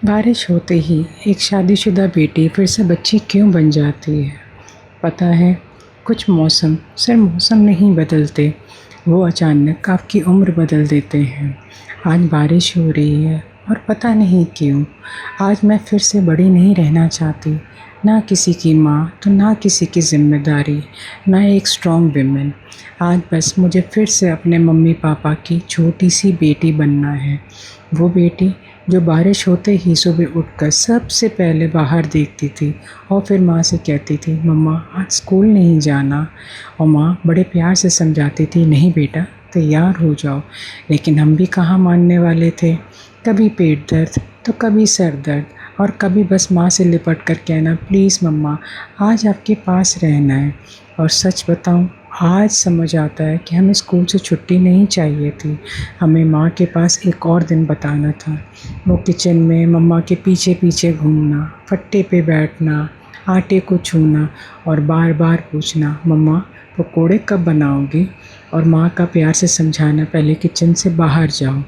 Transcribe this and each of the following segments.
बारिश होते ही एक शादीशुदा बेटी फिर से बच्ची क्यों बन जाती है? पता है, कुछ मौसम सिर्फ मौसम नहीं बदलते, वो अचानक आपकी उम्र बदल देते हैं। आज बारिश हो रही है और पता नहीं क्यों आज मैं फिर से बड़ी नहीं रहना चाहती। ना किसी की माँ तो ना किसी की ज़िम्मेदारी, ना एक स्ट्रॉन्ग विमेन। आज बस मुझे फिर से अपने मम्मी पापा की छोटी सी बेटी बनना है। वो बेटी जो बारिश होते ही सुबह उठकर सबसे पहले बाहर देखती थी और फिर माँ से कहती थी, मम्मा आज स्कूल नहीं जाना। और माँ बड़े प्यार से समझाती थी, नहीं बेटा तैयार हो जाओ। लेकिन हम भी कहाँ मानने वाले थे। कभी पेट दर्द तो कभी सर दर्द और कभी बस माँ से लिपट कर कहना, प्लीज़ मम्मा आज आपके पास रहना है। और सच बताऊँ, आज समझ आता है कि हमें स्कूल से छुट्टी नहीं चाहिए थी। हमें माँ के पास एक और दिन बताना था। वो किचन में मम्मा के पीछे पीछे घूमना, फट्टे पे बैठना, आटे को छूना और बार बार पूछना, मम्मा पकोड़े कब बनाओगी? और माँ का प्यार से समझाना, पहले किचन से बाहर जाओ।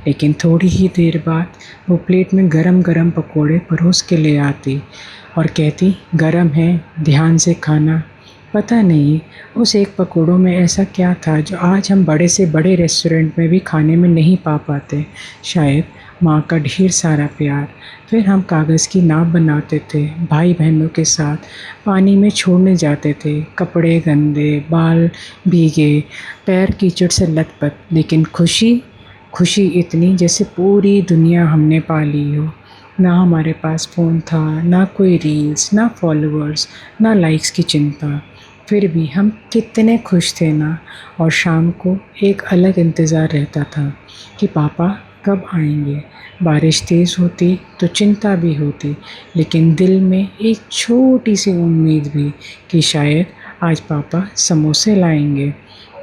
लेकिन थोड़ी ही देर बाद वो प्लेट में गरम गरम पकोड़े परोस के ले आती और कहती, गरम है, ध्यान से खाना। पता नहीं उस एक पकोड़ों में ऐसा क्या था जो आज हम बड़े से बड़े रेस्टोरेंट में भी खाने में नहीं पा पाते। शायद माँ का ढेर सारा प्यार। फिर हम कागज़ की नाव बनाते थे, भाई बहनों के साथ पानी में छोड़ने जाते थे। कपड़े गंदे, बाल भीगे, पैर कीचड़ से लथपथ, लेकिन खुशी इतनी जैसे पूरी दुनिया हमने पा ली हो। ना हमारे पास फ़ोन था, ना कोई रील्स, ना फॉलोअर्स, ना लाइक्स की चिंता। फिर भी हम कितने खुश थे ना। और शाम को एक अलग इंतज़ार रहता था कि पापा कब आएंगे। बारिश तेज़ होती तो चिंता भी होती, लेकिन दिल में एक छोटी सी उम्मीद भी कि शायद आज पापा समोसे लाएंगे।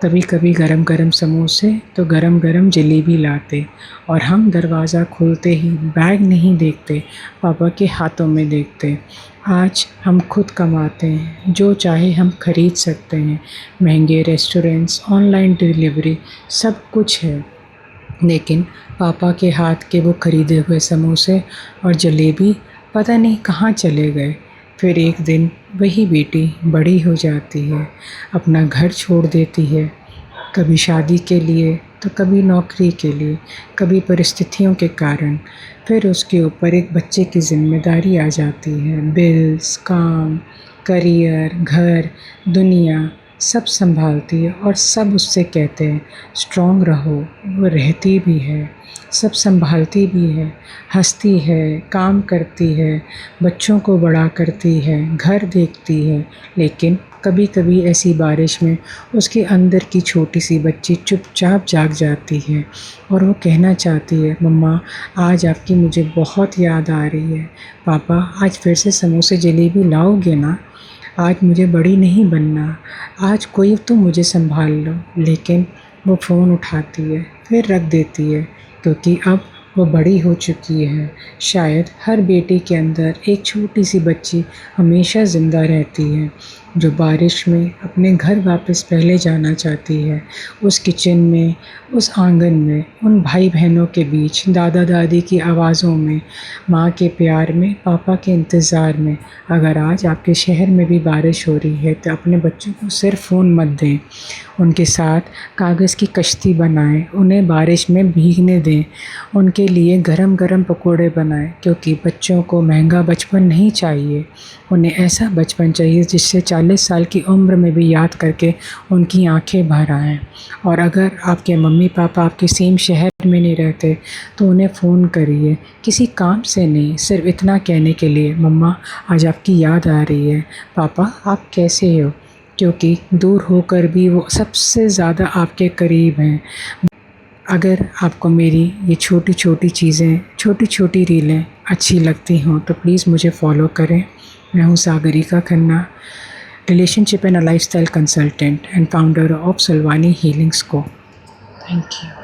कभी कभी गरम गरम समोसे तो गरम गरम जलेबी लाते और हम दरवाज़ा खोलते ही बैग नहीं देखते, पापा के हाथों में देखते। आज हम खुद कमाते हैं, जो चाहे हम खरीद सकते हैं। महंगे रेस्टोरेंट्स, ऑनलाइन डिलीवरी, सब कुछ है। लेकिन पापा के हाथ के वो खरीदे हुए समोसे और जलेबी पता नहीं कहाँ चले गए। फिर एक दिन वही बेटी बड़ी हो जाती है, अपना घर छोड़ देती है, कभी शादी के लिए तो कभी नौकरी के लिए, कभी परिस्थितियों के कारण। फिर उसके ऊपर एक बच्चे की ज़िम्मेदारी आ जाती है। बिल्स, काम, करियर, घर, दुनिया सब संभालती है और सब उससे कहते हैं स्ट्रॉन्ग रहो। वो रहती भी है, सब संभालती भी है, हंसती है, काम करती है, बच्चों को बड़ा करती है, घर देखती है। लेकिन कभी कभी ऐसी बारिश में उसके अंदर की छोटी सी बच्ची चुपचाप जाग जाती है और वो कहना चाहती है, मम्मा आज आपकी मुझे बहुत याद आ रही है। पापा आज फिर से समोसे जलेबी लाओगे ना? आज मुझे बड़ी नहीं बनना, आज कोई तो मुझे संभाल लो। लेकिन वो फ़ोन उठाती है फिर रख देती है, क्योंकि अब वो बड़ी हो चुकी है। शायद हर बेटी के अंदर एक छोटी सी बच्ची हमेशा ज़िंदा रहती है, जो बारिश में अपने घर वापस पहले जाना चाहती है। उस किचन में, उस आंगन में, उन भाई बहनों के बीच, दादा दादी की आवाज़ों में, माँ के प्यार में, पापा के इंतज़ार में। अगर आज आपके शहर में भी बारिश हो रही है तो अपने बच्चों को सिर्फ फ़ोन मत दें, उनके साथ कागज़ की कश्ती बनाएं, उन्हें बारिश में भीगने दें, उनके लिए गरम गरम पकोड़े बनाएं। क्योंकि बच्चों को महंगा बचपन नहीं चाहिए, उन्हें ऐसा बचपन चाहिए जिससे 40 साल की उम्र में भी याद करके उनकी आंखें भर आएँ। और अगर आपके मम्मी पापा आपके सेम शहर में नहीं रहते तो उन्हें फ़ोन करिए, किसी काम से नहीं, सिर्फ इतना कहने के लिए, मम्मा आज आपकी याद आ रही है, पापा आप कैसे हो? क्योंकि दूर होकर भी वो सबसे ज़्यादा आपके करीब हैं। अगर आपको मेरी ये छोटी छोटी चीज़ें, छोटी छोटी रीलें अच्छी लगती हों तो प्लीज़ मुझे फ़ॉलो करें। मैं हूँ Sagarika Khanna, relationship and lifestyle consultant and founder of Salvani healing scope. Thank you.